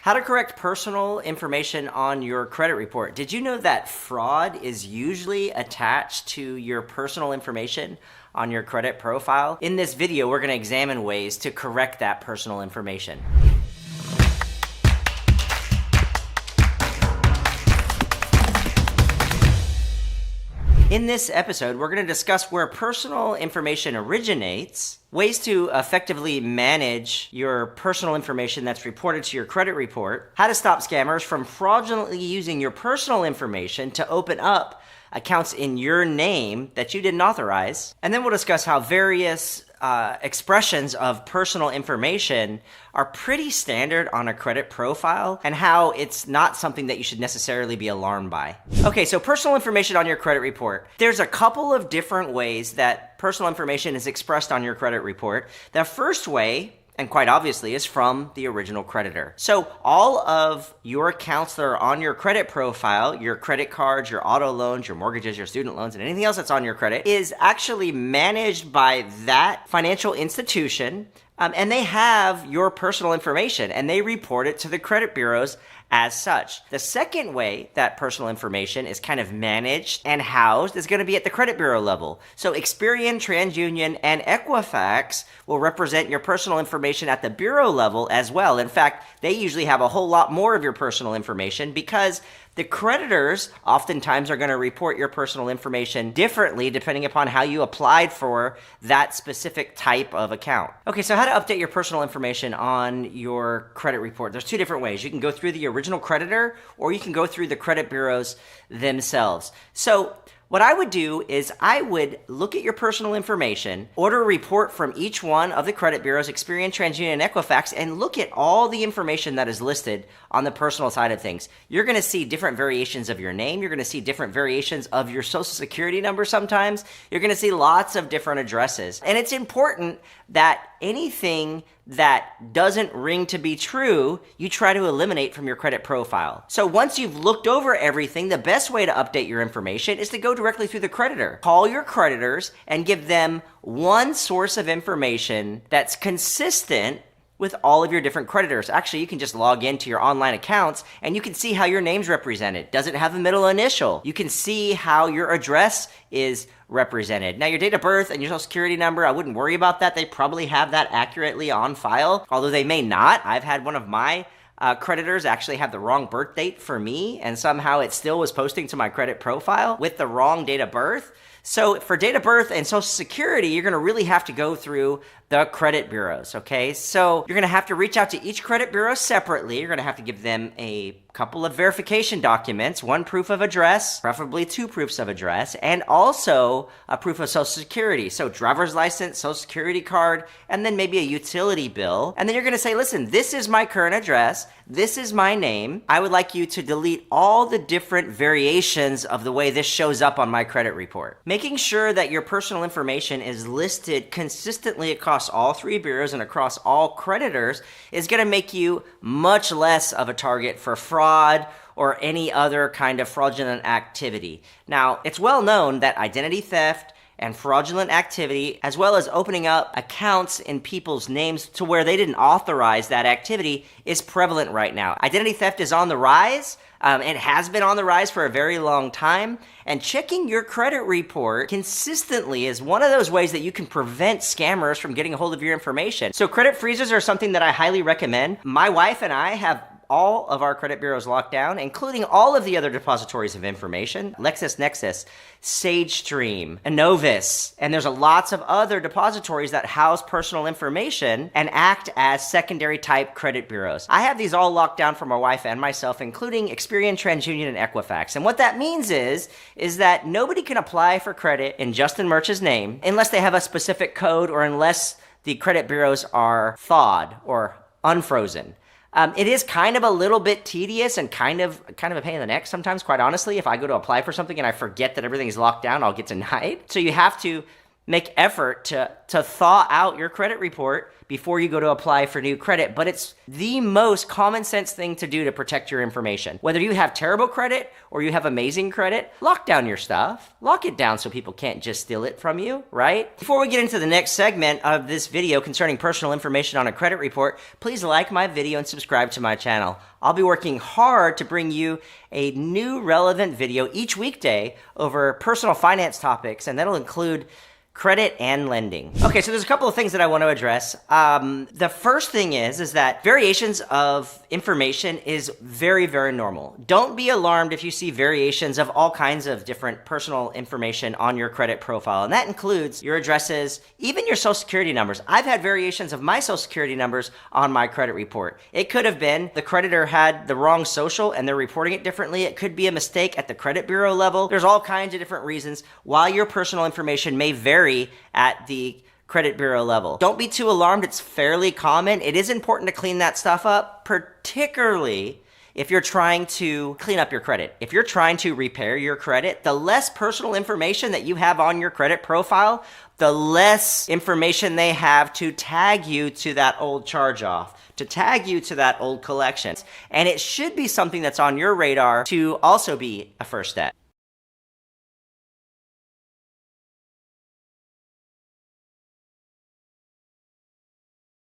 How to correct personal information on your credit report. Did you know that fraud is usually attached to your personal information on your credit profile? In this video, we're going to examine ways to correct that personal information. In this episode, we're going to discuss where personal information originates, ways to effectively manage your personal information that's reported to your credit report, how to stop scammers from fraudulently using your personal information to open up accounts in your name that you didn't authorize, and then we'll discuss how various expressions of personal information are pretty standard on a credit profile and how it's not something that you should necessarily be alarmed by. Okay, so personal information on your credit report. There's a couple of different ways that personal information is expressed on your credit report. The first way, and quite obviously, is from the original creditor. So all of your accounts that are on your credit profile, your credit cards, your auto loans, your mortgages, your student loans, and anything else that's on your credit is actually managed by that financial institution, and they have your personal information, and they report it to the credit bureaus as such. The second way that personal information is kind of managed and housed is going to be at the credit bureau level. So Experian, TransUnion, and Equifax will represent your personal information at the bureau level as well. In fact, they usually have a whole lot more of your personal information because the creditors oftentimes are going to report your personal information differently depending upon how you applied for that specific type of account. Okay, so how to update your personal information on your credit report. There's two different ways. You can go through the original creditor or you can go through the credit bureaus themselves. So what I would do is I would look at your personal information, order a report from each one of the credit bureaus, Experian, TransUnion, and Equifax, and look at all the information that is listed on the personal side of things. You're going to see different variations of your name. You're going to see different variations of your social security number sometimes. You're going to see lots of different addresses. And it's important that anything that doesn't ring to be true, you try to eliminate from your credit profile. So once you've looked over everything, the best way to update your information is to go directly through the creditor. Call your creditors and give them one source of information that's consistent with all of your different creditors. Actually, you can just log into your online accounts and you can see how your name's represented. Does it have a middle initial? You can see how your address is represented. Now, your date of birth and your social security number, I wouldn't worry about that. They probably have that accurately on file, although they may not. I've had one of my creditors actually have the wrong birth date for me, and somehow it still was posting to my credit profile with the wrong date of birth. So for date of birth and social security, you're going to really have to go through the credit bureaus, okay? So you're going to have to reach out to each credit bureau separately. You're going to have to give them a couple of verification documents, one proof of address, preferably two proofs of address, and also a proof of social security. So driver's license, social security card, and then maybe a utility bill. And then you're going to say, listen, this is my current address. This is my name. I would like you to delete all the different variations of the way this shows up on my credit report. Making sure that your personal information is listed consistently across all three bureaus and across all creditors is going to make you much less of a target for fraud or any other kind of fraudulent activity. Now, it's well known that identity theft and fraudulent activity, as well as opening up accounts in people's names to where they didn't authorize that activity, is prevalent right now. Identity theft is on the rise. It has been on the rise for a very long time, and checking your credit report consistently is one of those ways that you can prevent scammers from getting a hold of your information. So credit freezes are something that I highly recommend. My wife and I have all of our credit bureaus locked down, including all of the other depositories of information, LexisNexis, SageStream, Innovis, and there's lots of other depositories that house personal information and act as secondary type credit bureaus. I have these all locked down for my wife and myself, including Experian, TransUnion, and Equifax. And what that means is that nobody can apply for credit in Justin Mirche's name unless they have a specific code or unless the credit bureaus are thawed or unfrozen. It is kind of a little bit tedious and kind of a pain in the neck sometimes, quite honestly. If I go to apply for something and I forget that everything is locked down, I'll get denied. So you have to make effort to thaw out your credit report before you go to apply for new credit, but it's the most common sense thing to do to protect your information. Whether you have terrible credit or you have amazing credit, lock down your stuff. Lock it down so people can't just steal it from you, right? Before we get into the next segment of this video concerning personal information on a credit report, please like my video and subscribe to my channel. I'll be working hard to bring you a new relevant video each weekday over personal finance topics, and that'll include credit and lending. Okay, so there's a couple of things that I want to address. The first thing is that variations of information is very, very normal. Don't be alarmed if you see variations of all kinds of different personal information on your credit profile, and that includes your addresses, even your social security numbers. I've had variations of my social security numbers on my credit report. It could have been the creditor had the wrong social and they're reporting it differently. It could be a mistake at the credit bureau level. There's all kinds of different reasons why your personal information may vary at the credit bureau level. Don't be too alarmed. It's fairly common. It is important to clean that stuff up, particularly if you're trying to clean up your credit. If you're trying to repair your credit, the less personal information that you have on your credit profile, the less information they have to tag you to that old charge-off, to tag you to that old collection. And it should be something that's on your radar to also be a first step.